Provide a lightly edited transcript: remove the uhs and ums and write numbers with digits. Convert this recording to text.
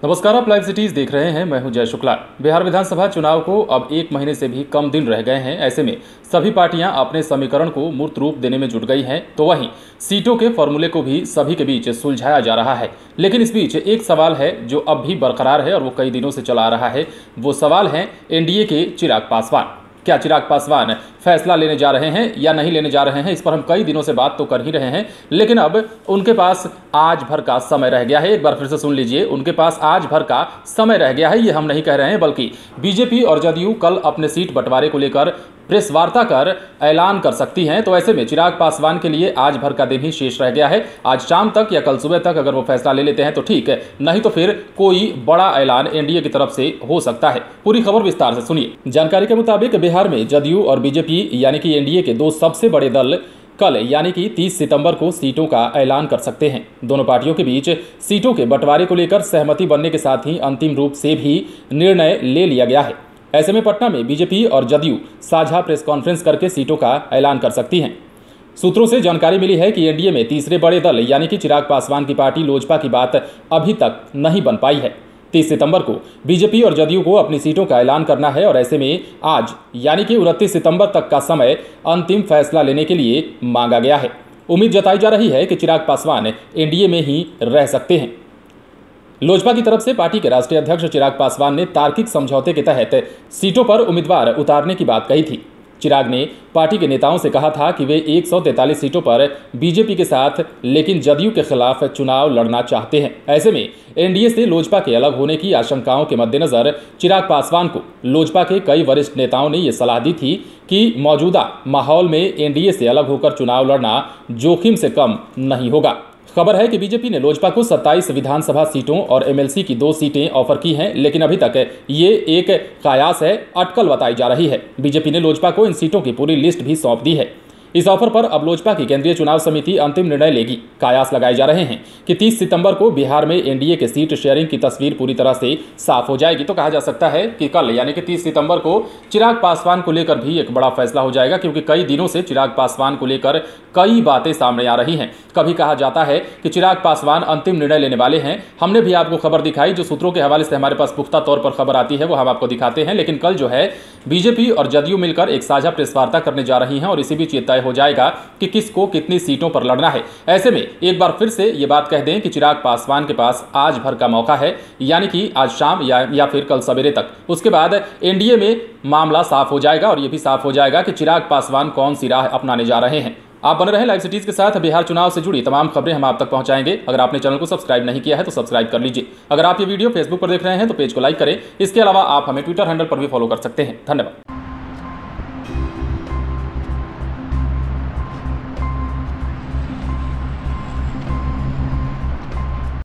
नमस्कार, आप live cities देख रहे हैं। मैं हूं जय शुक्ला। बिहार विधानसभा चुनाव को अब 1 महीने से भी कम दिन रह गए हैं। ऐसे में सभी पार्टियां अपने समीकरण को मूर्त रूप देने में जुट गई हैं। तो वहीं सीटों के फॉर्मूले को भी सभी के बीच सुलझाया जा रहा है। लेकिन इस बीच एक सवाल है जो अब भी बरकरार है और वो कई दिनों से चला आ रहा है। वो सवाल है एनडीए के चिराग पासवान। क्या चिराग पासवान फैसला लेने जा रहे हैं या नहीं लेने जा रहे हैं, इस पर हम कई दिनों से बात तो कर ही रहे हैं। लेकिन अब उनके पास आज भर का समय रह गया है। एक बार फिर से सुन लीजिए, उनके पास आज भर का समय रह गया है। ये हम नहीं कह रहे हैं, बल्कि बीजेपी और जदयू कल अपने सीट बंटवारे को लेकर प्रेस वार्ता कर ऐलान कर सकती हैं। तो ऐसे में चिराग पासवान के लिए आज भर का दिन ही शेष रह गया है। आज शाम तक या कल सुबह तक अगर वो फैसला ले लेते हैं तो ठीक है, नहीं तो फिर कोई बड़ा ऐलान एनडीए की तरफ से हो सकता है। पूरी खबर विस्तार से सुनिए। जानकारी के मुताबिक बिहार में जदयू और बीजेपी यानी कि एनडीए के दो सबसे बड़े दल कल यानी कि 30 सितंबर को सीटों का ऐलान कर सकते हैं। दोनों पार्टियों के बीच सीटों के बंटवारे को लेकर सहमति बनने के साथ ही अंतिम रूप से भी निर्णय ले लिया गया है। ऐसे में पटना में बीजेपी और जदयू साझा प्रेस कॉन्फ्रेंस करके सीटों का ऐलान कर सकती हैं। सूत्रों से जानकारी मिली है कि एनडीए में तीसरे बड़े दल यानी कि चिराग पासवान की पार्टी लोजपा की बात अभी तक नहीं बन पाई है। 30 सितंबर को बीजेपी और जदयू को अपनी सीटों का ऐलान करना है और ऐसे में आज यानी कि 29 सितंबर तक का समय अंतिम फैसला लेने के लिए मांगा गया है। उम्मीद जताई जा रही है कि चिराग पासवान एनडीए में ही रह सकते हैं। लोजपा की तरफ से पार्टी के राष्ट्रीय अध्यक्ष चिराग पासवान ने तार्किक समझौते के तहत सीटों पर उम्मीदवार उतारने की बात कही थी। चिराग ने पार्टी के नेताओं से कहा था कि वे 143 सीटों पर बीजेपी के साथ लेकिन जदयू के खिलाफ चुनाव लड़ना चाहते हैं। ऐसे में एनडीए से लोजपा के अलग होने की आशंकाओं के मद्देनजर चिराग पासवान को लोजपा के कई वरिष्ठ नेताओं ने यह सलाह दी थी कि मौजूदा माहौल में एनडीए से अलग होकर चुनाव लड़ना जोखिम से कम नहीं होगा। खबर है कि बीजेपी ने लोजपा को 27 विधानसभा सीटों और एमएलसी की 2 सीटें ऑफर की हैं, लेकिन अभी तक ये एक कयास है, अटकल बताई जा रही है। बीजेपी ने लोजपा को इन सीटों की पूरी लिस्ट भी सौंप दी है। इस ऑफर पर अब लोजपा की केंद्रीय चुनाव समिति अंतिम निर्णय लेगी। कयास लगाए जा रहे हैं कि 30 सितंबर को बिहार में एनडीए के सीट शेयरिंग की तस्वीर पूरी तरह से साफ हो जाएगी। तो कहा जा सकता है कि कल यानी कि 30 सितंबर को चिराग पासवान को लेकर भी एक बड़ा फैसला हो जाएगा, क्योंकि कई दिनों से चिराग पासवान को लेकर कई बातें सामने आ रही हैं। कभी कहा जाता है कि चिराग पासवान अंतिम निर्णय लेने वाले हैं। हमने भी आपको खबर दिखाई, जो सूत्रों के हवाले से हमारे पास पुख्ता तौर पर खबर आती है वो हम आपको दिखाते हैं। लेकिन कल जो है बीजेपी और जदयू मिलकर एक साझा प्रेस वार्ता करने जा रही हैं और इसी बीच ये तय हो जाएगा कि किसको कितनी सीटों पर लड़ना है। ऐसे में एक बार फिर से ये बात कह दें कि चिराग पासवान के पास आज भर का मौका है, यानी कि आज शाम या फिर कल सवेरे तक। उसके बाद एनडीए में मामला साफ हो जाएगा और यह भी साफ हो जाएगा कि चिराग पासवान कौन सी राह अपनाने जा रहे हैं। आप बने रहें लाइव सिटीज के साथ। बिहार चुनाव से जुड़ी तमाम खबरें हम आप तक पहुंचाएंगे। अगर आपने चैनल को सब्सक्राइब नहीं किया है तो सब्सक्राइब कर लीजिए। अगर आप ये वीडियो फेसबुक पर देख रहे हैं तो पेज को लाइक करें। इसके अलावा आप हमें ट्विटर हैंडल पर भी फॉलो कर सकते हैं। धन्यवाद।